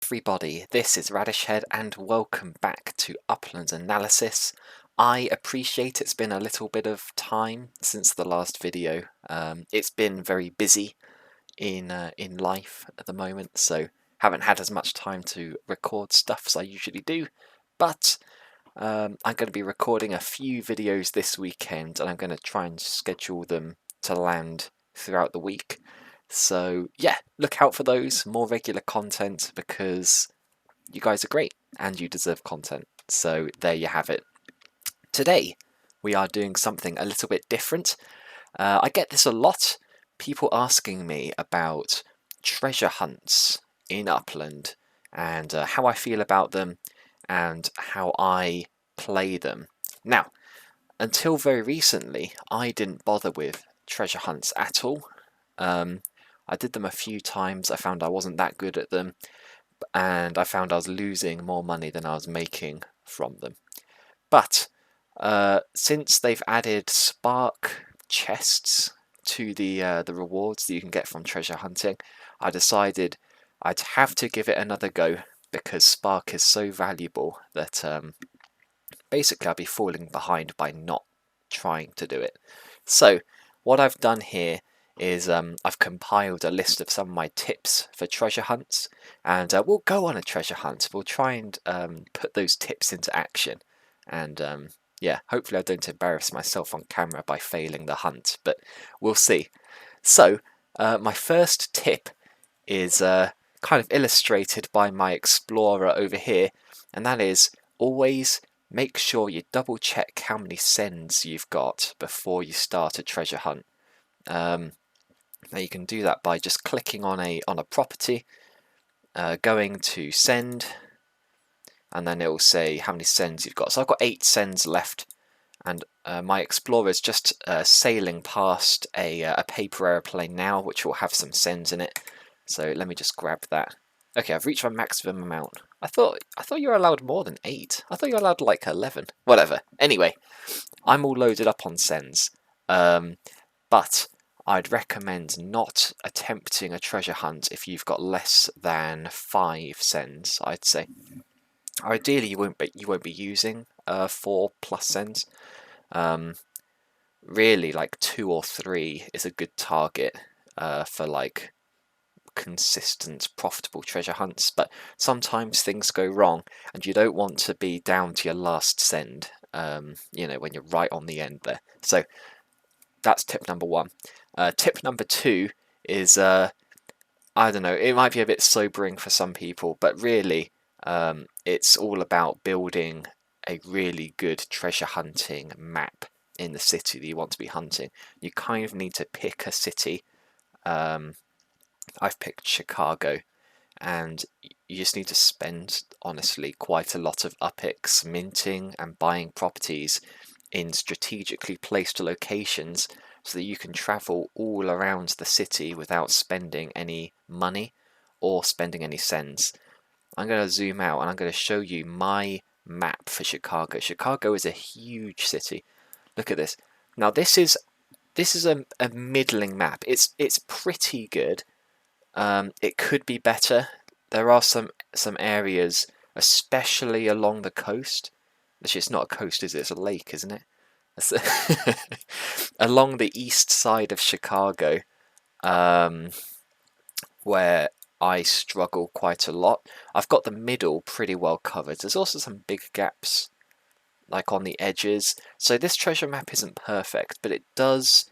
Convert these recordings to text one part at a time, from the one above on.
everybody, this is Radishhead and welcome back to Upland Analysis. I appreciate it's been a little bit of time since the last video. It's been very busy in life at the moment, so haven't had as much time to record stuff as I usually do, but I'm going to be recording a few videos this weekend and I'm going to try and schedule them to land throughout the week. So yeah, look out for those, more regular content, because you guys are great and you deserve content. So there you have it. Today we are doing something a little bit different. I get this a lot, people asking me about treasure hunts in Upland and how I feel about them and how I play them. Now, until very recently, I didn't bother with treasure hunts at all. I did them a few times, I found I wasn't that good at them, and I found I was losing more money than I was making from them. But since they've added spark chests to the rewards that you can get from treasure hunting, I decided I'd have to give it another go, because spark is so valuable that basically I'd be falling behind by not trying to do it. So what I've done here is I've compiled a list of some of my tips for treasure hunts, and we'll go on a treasure hunt. We'll try and put those tips into action, and yeah, hopefully I don't embarrass myself on camera by failing the hunt, but we'll see. So my first tip is kind of illustrated by my explorer over here, and that is always make sure you double check how many sends you've got before you start a treasure hunt. Now you can do that by just clicking on a property, going to send, and then it will say how many sends you've got. So I've got 8 sends left, and my explorer is just sailing past a paper airplane now, which will have some sends in it. So let me just grab that. Okay, I've reached my maximum amount. I thought you were allowed more than 8. I thought you were allowed like 11. Whatever. Anyway, I'm all loaded up on sends, but I'd recommend not attempting a treasure hunt if you've got less than 5 sends, I'd say. Ideally, you won't be using 4+ sends. Really, like 2 or 3 is a good target for like consistent, profitable treasure hunts. But sometimes things go wrong, and you don't want to be down to your last send. You know, when you're right on the end there. So that's tip number 1. Tip number 2 is, I don't know, it might be a bit sobering for some people, but really it's all about building a really good treasure hunting map in the city that you want to be hunting. You kind of need to pick a city. I've picked Chicago, and you just need to spend, honestly, quite a lot of UPIX minting and buying properties in strategically placed locations, so that you can travel all around the city without spending any money or spending any sends. I'm going to zoom out and I'm going to show you my map for Chicago. Chicago is a huge city. Look at this. Now this is a middling map. It's pretty good. It could be better. There are some areas, especially along the coast. Actually, it's not a coast, is it? It's a lake, isn't it? Along the east side of Chicago, where I struggle quite a lot. I've got the middle pretty well covered. There's also some big gaps, like on the edges. So this treasure map isn't perfect, but it does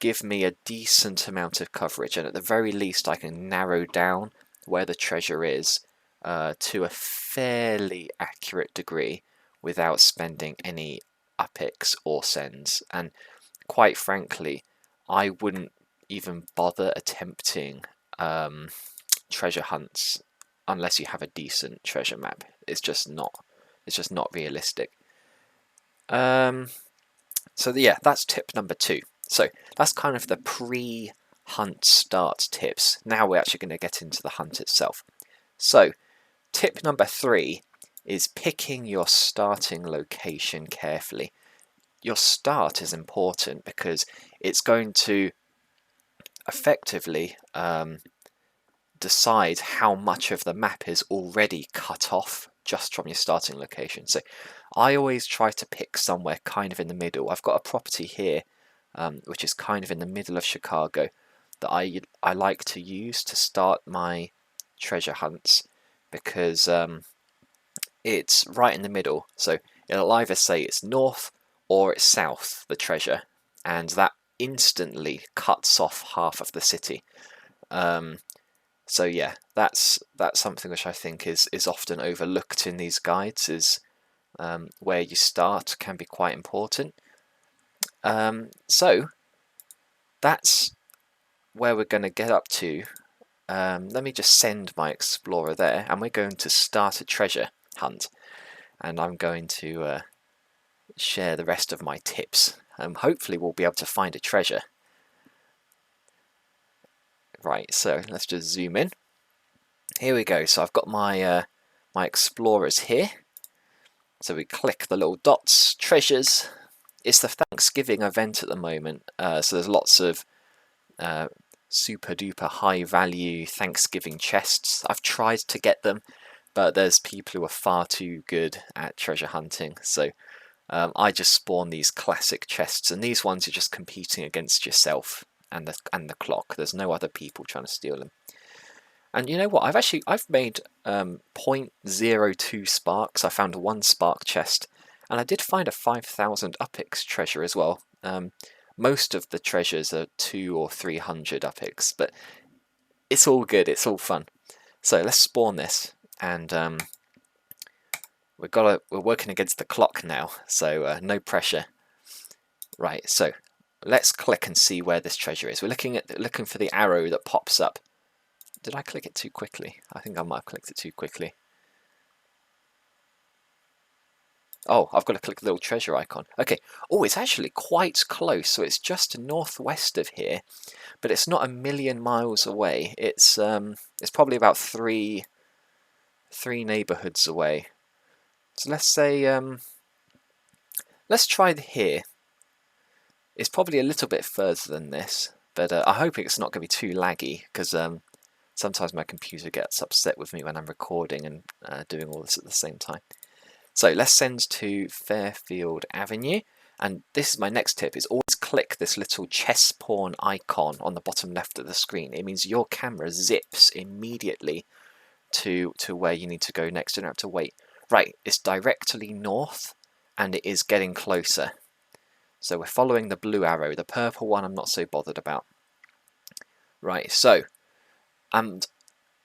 give me a decent amount of coverage, and at the very least I can narrow down where the treasure is to a fairly accurate degree without spending any UPIX or sends. And quite frankly, I wouldn't even bother attempting treasure hunts unless you have a decent treasure map. It's just not realistic. So yeah, that's tip number 2. So that's kind of the pre-hunt start tips. Now we're actually going to get into the hunt itself. So tip number 3 is picking your starting location carefully. Your start is important because it's going to effectively decide how much of the map is already cut off just from your starting location. So I always try to pick somewhere kind of in the middle. I've got a property here which is kind of in the middle of Chicago that I like to use to start my treasure hunts, because it's right in the middle, so it'll either say it's north or it's south, the treasure, and that instantly cuts off half of the city. So yeah, that's something which I think is often overlooked in these guides, is where you start can be quite important. So that's where we're going to get up to. Let me just send my explorer there, and we're going to start a treasure hunt, and I'm going to share the rest of my tips. Hopefully we'll be able to find a treasure. Right, so let's just zoom in. Here we go. So I've got my my explorers here. So we click the little dots, treasures. It's the Thanksgiving event at the moment, so there's lots of super duper high value Thanksgiving chests. I've tried to get them, but there's people who are far too good at treasure hunting, so I just spawn these classic chests, and these ones are just competing against yourself and the clock. There's no other people trying to steal them. And you know what? I've made 0.02 sparks. I found one spark chest, and I did find a 5,000 upix treasure as well. Most of the treasures are 200 or 300 upix, but it's all good. It's all fun. So let's spawn this, and we're working against the clock now, so no pressure. Right. So let's click and see where this treasure is. We're looking for the arrow that pops up. Did I click it too quickly? I think I might have clicked it too quickly. Oh, I've got to click the little treasure icon. Okay. Oh, it's actually quite close. So it's just northwest of here, but it's not a million miles away. It's probably about three neighborhoods away. So let's say let's try here. It's probably a little bit further than this, but I hope it's not going to be too laggy, because sometimes my computer gets upset with me when I'm recording and doing all this at the same time. So let's send to Fairfield Avenue, and this is my next tip, is always click this little chess pawn icon on the bottom left of the screen. It means your camera zips immediately to where you need to go next. You don't have to wait. Right, it's directly north, and it is getting closer. So we're following the blue arrow. The purple one I'm not so bothered about. Right, so and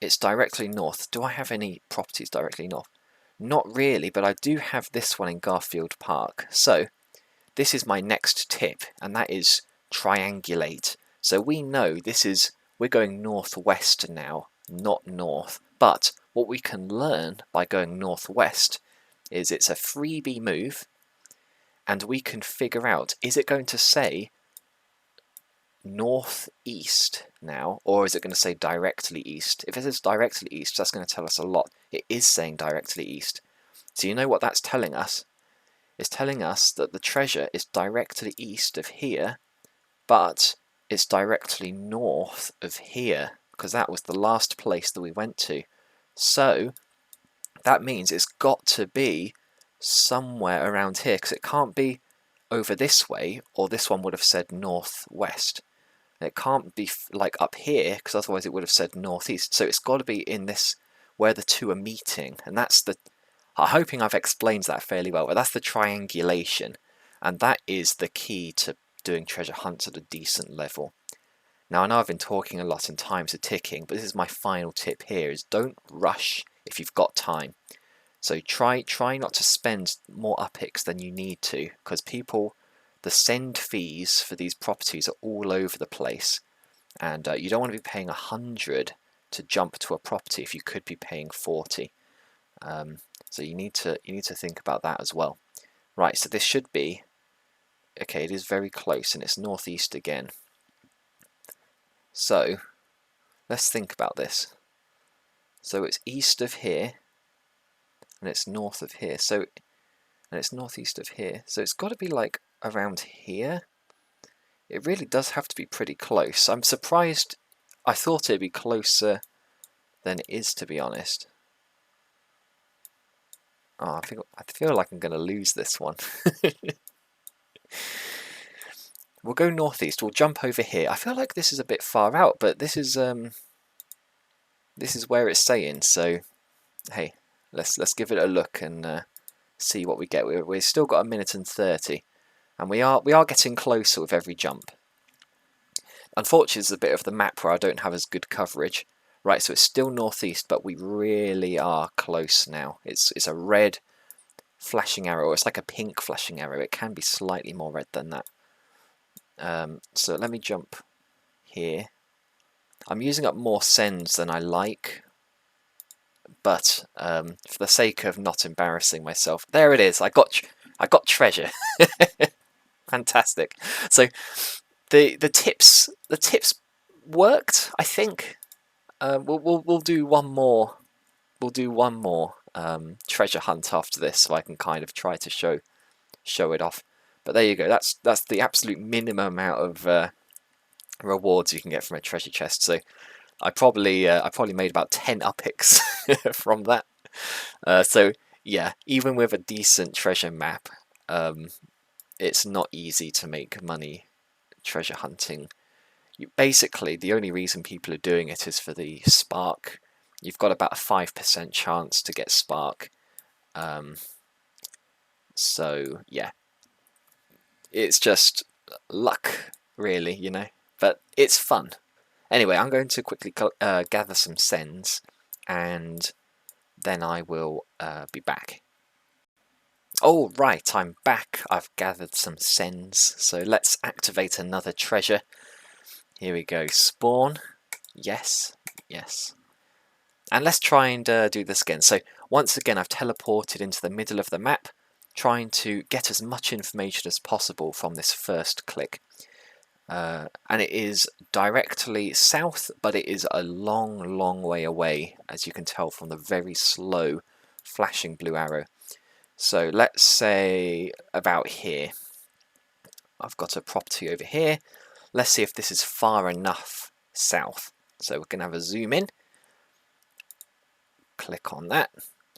it's directly north. Do I have any properties directly north? Not really, but I do have this one in Garfield Park. So this is my next tip, and that is triangulate. So we know we're going northwest now, not north. But what we can learn by going northwest is it's a freebie move, and we can figure out, is it going to say northeast now, or is it going to say directly east? If it says directly east, that's going to tell us a lot. It is saying directly east. So you know what that's telling us? It's telling us that the treasure is directly east of here, but it's directly north of here, because that was the last place that we went to. So that means it's got to be somewhere around here, because it can't be over this way, or this one would have said northwest. It can't be like up here, because otherwise it would have said northeast. So it's got to be in this, where the two are meeting, and that's the, I'm hoping I've explained that fairly well, but that's the triangulation, and that is the key to doing treasure hunts at a decent level. Now I know I've been talking a lot and times are ticking, but this is my final tip here, is don't rush if you've got time. So try not to spend more upix than you need to, because the send fees for these properties are all over the place, and you don't want to be paying 100 to jump to a property if you could be paying 40. So you need to think about that as well. Right, so this should be okay. It is very close, and it's northeast again. So let's think about this. So it's east of here, and it's north of here. So and it's northeast of here. So it's got to be like around here. It really does have to be pretty close. I'm surprised. I thought it'd be closer than it is, to be honest. Oh, I feel like I'm going to lose this one. We'll go northeast. We'll jump over here. I feel like this is a bit far out, but this is where it's saying. So, hey, let's give it a look and see what we get. We've still got 1:30, and we are getting closer with every jump. Unfortunately, it's a bit of the map where I don't have as good coverage. Right, so it's still northeast, but we really are close now. It's a red flashing arrow, or it's like a pink flashing arrow. It can be slightly more red than that. So let me jump here. I'm using up more sends than I like, but for the sake of not embarrassing myself, there it is. I got treasure. Fantastic. So the tips worked, I think. We'll do one more. We'll do one more treasure hunt after this, so I can kind of try to show it off. But there you go. That's the absolute minimum amount of rewards you can get from a treasure chest. So I probably made about 10 upicks from that. So yeah, even with a decent treasure map, it's not easy to make money treasure hunting. Basically, the only reason people are doing it is for the spark. You've got about a 5% chance to get spark. So yeah, it's just luck, really, you know. But it's fun. Anyway, I'm going to quickly gather some sends, and then I will be back. Oh, right, I'm back. I've gathered some sends, so let's activate another treasure. Here we go. Spawn. Yes, yes. And let's try and do this again. So once again, I've teleported into the middle of the map, trying to get as much information as possible from this first click. And it is directly south, but it is a long way away, as you can tell from the very slow flashing blue arrow. So let's say about here. I've got a property over here. Let's see if this is far enough south. So we're going to have a zoom in. Click on that.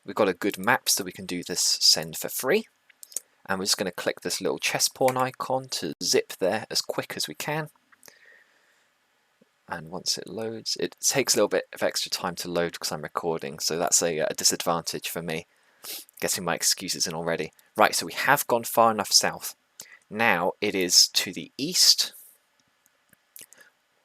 We've got a good map, so we can do this send for free. And we're just going to click this little chest pawn icon to zip there as quick as we can. And once it loads, it takes a little bit of extra time to load because I'm recording, so that's a disadvantage for me, getting my excuses in already. Right, so we have gone far enough south. Now it is to the east.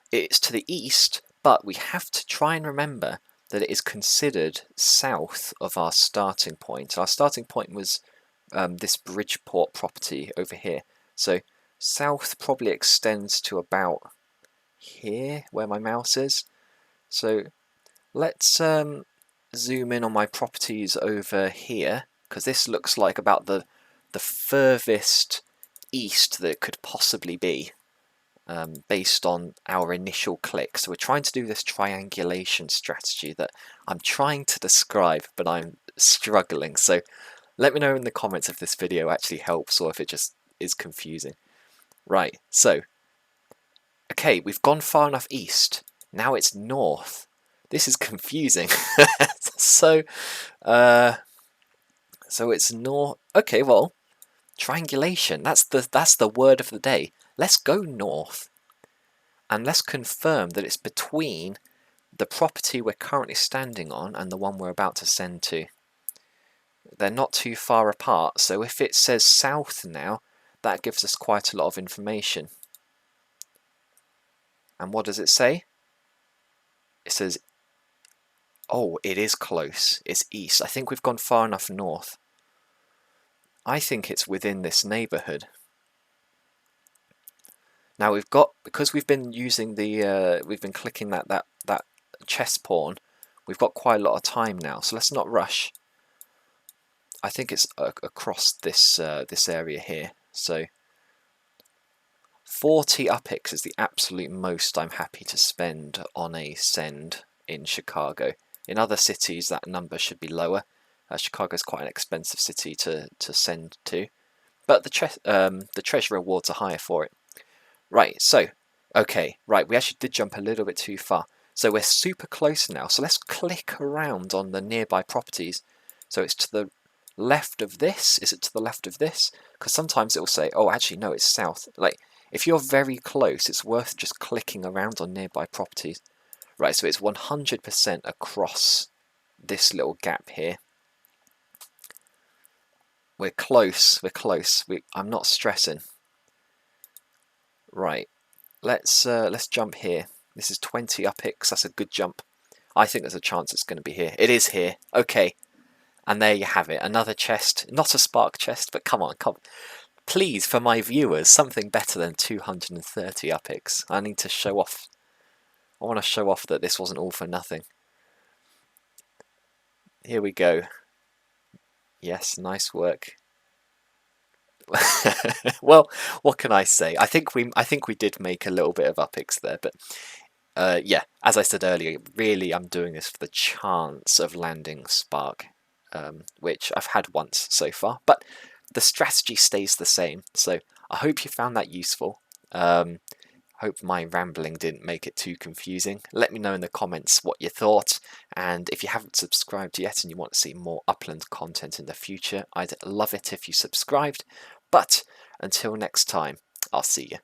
It's to the east, but we have to try and remember that it is considered south of our starting point. Our starting point was this Bridgeport property over here. So south probably extends to about here, where my mouse is. So let's zoom in on my properties over here, because this looks like about the furthest east that it could possibly be, based on our initial click. So we're trying to do this triangulation strategy that I'm trying to describe, but I'm struggling. So let me know in the comments if this video actually helps or if it just is confusing. Right, so okay, we've gone far enough east. Now it's north. This is confusing. So it's north. Okay, well, triangulation. That's the word of the day. Let's go north, and let's confirm that it's between the property we're currently standing on and the one we're about to send to. They're not too far apart, so if it says south now, that gives us quite a lot of information. And what does it say? It says, oh, it is close. It's east. I think we've gone far enough north. I think it's within this neighborhood. Now we've got, because we've been using the, we've been clicking that chess pawn, we've got quite a lot of time now, so let's not rush. I think it's across this this area here. So 40 upix is the absolute most I'm happy to spend on a send in Chicago. In other cities that number should be lower. Chicago's quite an expensive city to send to, but the treasure rewards are higher for it. Right, so okay, right, we actually did jump a little bit too far. So we're super close now. So let's click around on the nearby properties. So it's to the left of this. Is it to the left of this? Because sometimes it will say, oh, actually, no, it's south. Like, if you're very close, it's worth just clicking around on nearby properties. Right, so it's 100% across this little gap here. We're close, we're close. I'm not stressing. Right, let's jump here. This is 20 upix, that's a good jump. I think there's a chance it's going to be here. It is here. Okay. And there you have it. Another chest. Not a spark chest, but come on. Please, for my viewers, something better than 230 upix. I need to show off. I want to show off that this wasn't all for nothing. Here we go. Yes, nice work. Well, what can I say? I think we did make a little bit of upix there, but yeah, as I said earlier, really I'm doing this for the chance of landing Spark, which I've had once so far, but the strategy stays the same. So I hope you found that useful. Hope my rambling didn't make it too confusing. Let me know in the comments what you thought, and if you haven't subscribed yet and you want to see more Upland content in the future, I'd love it if you subscribed. But until next time, I'll see you.